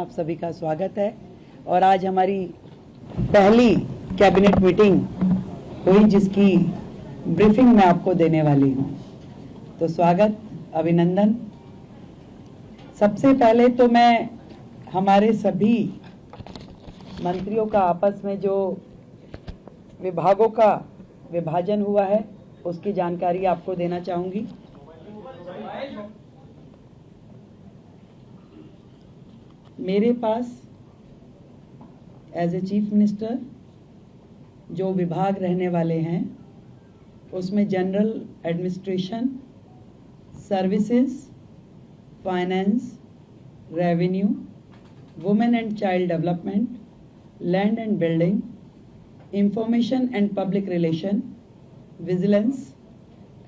आप सभी का स्वागत है। और आज हमारी पहली कैबिनेट मीटिंग हुई जिसकी ब्रीफिंग मैं आपको देने वाली हूं। तो स्वागत, अभिनंदन। सबसे पहले तो मैं हमारे सभी मंत्रियों का आपस में जो विभागों का विभाजन हुआ है उसकी जानकारी आपको देना चाहूंगी। मेरे पास एज ए चीफ मिनिस्टर जो विभाग रहने वाले हैं उसमें general administration, services, finance, revenue, women and child development, land and building, information and public relation, vigilance,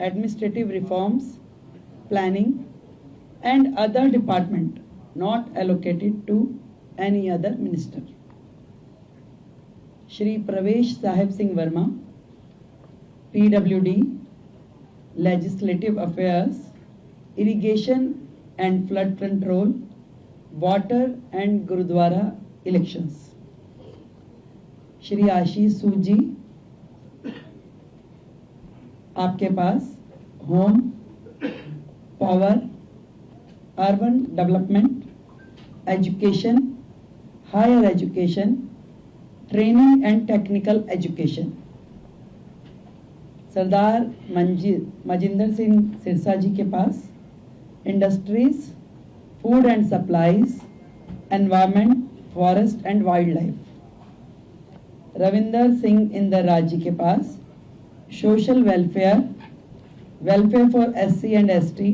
administrative reforms, planning and other department not allocated to any other minister. Shri Pravesh Sahib Singh Verma, PWD, Legislative Affairs, Irrigation and Flood Control, Water and Gurudwara Elections. Shri Ashish Sood ji, आपके पास home, power, urban development, education, higher education, training and technical education. Sardar Manjinder Singh Sirsa ji के पास industries, food and supplies, environment, forest and wildlife. Ravinder Singh Indraj ji के पास social welfare, welfare for SC and ST,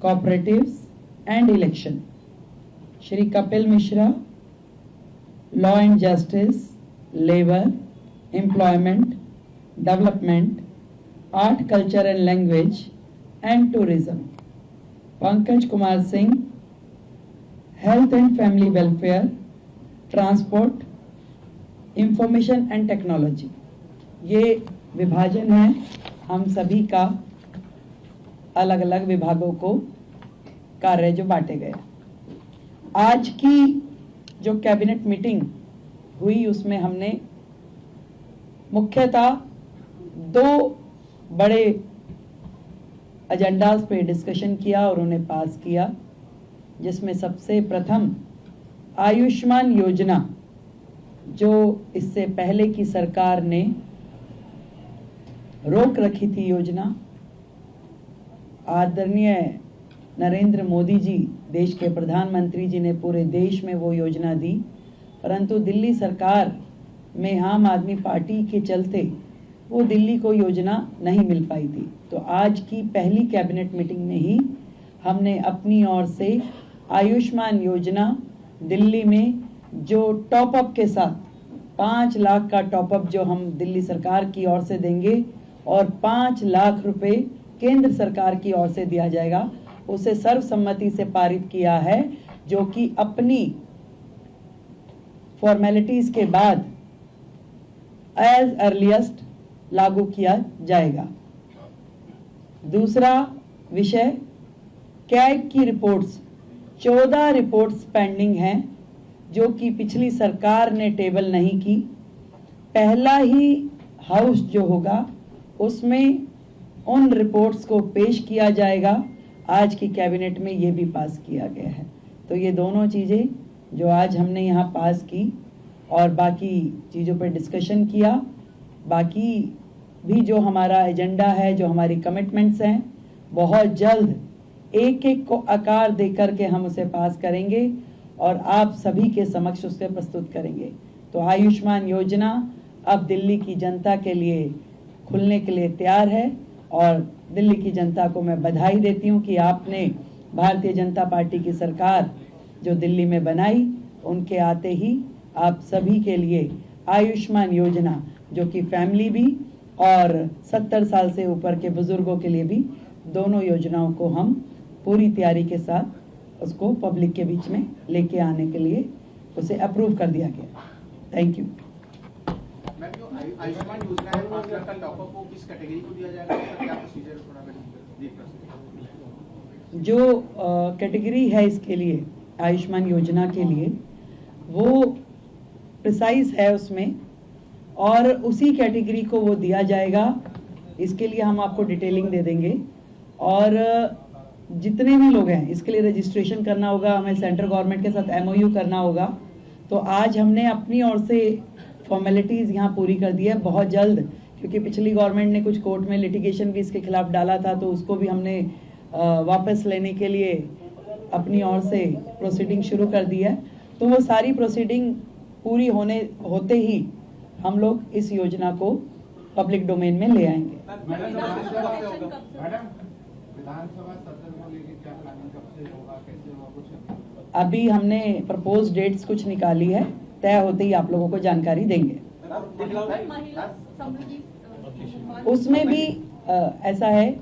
cooperatives and election. Shri Kapil Mishra, law and justice, labour, employment, development, art, culture and language and tourism. Pankaj Kumar Singh, health and family welfare, transport, information and technology. ये विभाजन है हम सभी का, अलग अलग विभागों को कार्य जो बांटे गए। आज की जो कैबिनेट मीटिंग हुई उसमें हमने मुख्यतः दो बड़े एजेंडास पे डिस्कशन किया और उन्हें पास किया, जिसमें सबसे प्रथम आयुष्मान योजना, जो इससे पहले की सरकार ने रोक रखी थी योजना। आदरणीय नरेंद्र मोदी जी, देश के प्रधानमंत्री जी ने पूरे देश में वो योजना दी, परंतु दिल्ली सरकार में आम आदमी पार्टी के चलते वो दिल्ली को योजना नहीं मिल पाई थी। तो आज की पहली कैबिनेट मीटिंग में ही हमने अपनी ओर से आयुष्मान योजना दिल्ली में जो टॉपअप के साथ 5 लाख का टॉपअप जो हम दिल्ली सरकार की ओर से देंगे और 5 लाख रुपए केंद्र सरकार की ओर से दिया जाएगा, उसे सर्वसम्मति से पारित किया है, जो कि अपनी फॉर्मेलिटीज के बाद एज अर्लीस्ट लागू किया जाएगा। दूसरा विषय, कैग की रिपोर्ट्स, 14 रिपोर्ट्स पेंडिंग हैं जो कि पिछली सरकार ने टेबल नहीं की। पहला ही हाउस जो होगा उसमें उन रिपोर्ट्स को पेश किया जाएगा। आज की कैबिनेट में ये भी पास किया गया है। तो ये दोनों चीज़ें जो आज हमने यहाँ पास की और बाकी चीज़ों पर डिस्कशन किया, बाकी भी जो हमारा एजेंडा है, जो हमारी कमिटमेंट्स हैं, बहुत जल्द एक एक को आकार दे करके हम उसे पास करेंगे और आप सभी के समक्ष उसे प्रस्तुत करेंगे। तो आयुष्मान योजना अब दिल्ली की जनता के लिए खुलने के लिए तैयार है और दिल्ली की जनता को मैं बधाई देती हूं कि आपने भारतीय जनता पार्टी की सरकार जो दिल्ली में बनाई, उनके आते ही आप सभी के लिए आयुष्मान योजना, जो कि फैमिली भी और 70 साल से ऊपर के बुजुर्गों के लिए भी, दोनों योजनाओं को हम पूरी तैयारी के साथ उसको पब्लिक के बीच में लेके आने के लिए उसे अप्रूव कर दिया गया। Thank you. आयुष्मान योजना है, 5 लाख का टॉपअप को किस कैटेगरी को दिया जाएगा, उसका क्या प्रोसीजर थोड़ा जो कैटेगरी है इसके लिए आयुष्मान योजना के लिए, वो प्रिसाइज है उसमें, और उसी कैटेगरी को वो दिया जाएगा। इसके लिए हम आपको डिटेलिंग दे देंगे। और जितने भी लोग हैं इसके लिए रजिस्ट्रेशन करना होगा, हमें सेंट्रल गवर्नमेंट के साथ MOU करना होगा। तो आज हमने अपनी ओर से फॉर्मेलिटीज़ यहाँ पूरी कर दी है। बहुत जल्द, क्योंकि पिछली गवर्नमेंट ने कुछ कोर्ट में लिटिगेशन भी इसके खिलाफ डाला था, तो उसको भी हमने वापस लेने के लिए अपनी ओर से प्रोसीडिंग शुरू कर दी है। तो वो सारी प्रोसीडिंग पूरी होते ही हम लोग इस योजना को पब्लिक डोमेन में ले आएंगे। मैडम, विधानसभा सत्र को लेकर क्या प्लानिंग, कब से होगा, कैसे होगा, कुछ अभी हमने प्रपोज डेट्स कुछ निकाली है, तय होते ही आप लोगों को जानकारी देंगे। उसमें भी ऐसा है,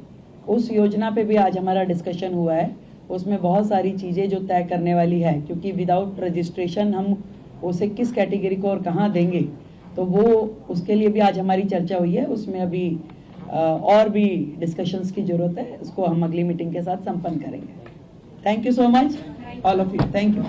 उस योजना पे भी आज हमारा डिस्कशन हुआ है। उसमें बहुत सारी चीज़ें जो तय करने वाली है, क्योंकि विदाउट रजिस्ट्रेशन हम उसे किस कैटेगरी को और कहाँ देंगे, तो वो उसके लिए भी आज हमारी चर्चा हुई है। उसमें अभी और भी डिस्कशंस की जरूरत है, उसको हम अगली मीटिंग के साथ संपन्न करेंगे। Thank you so much all of you, thank you.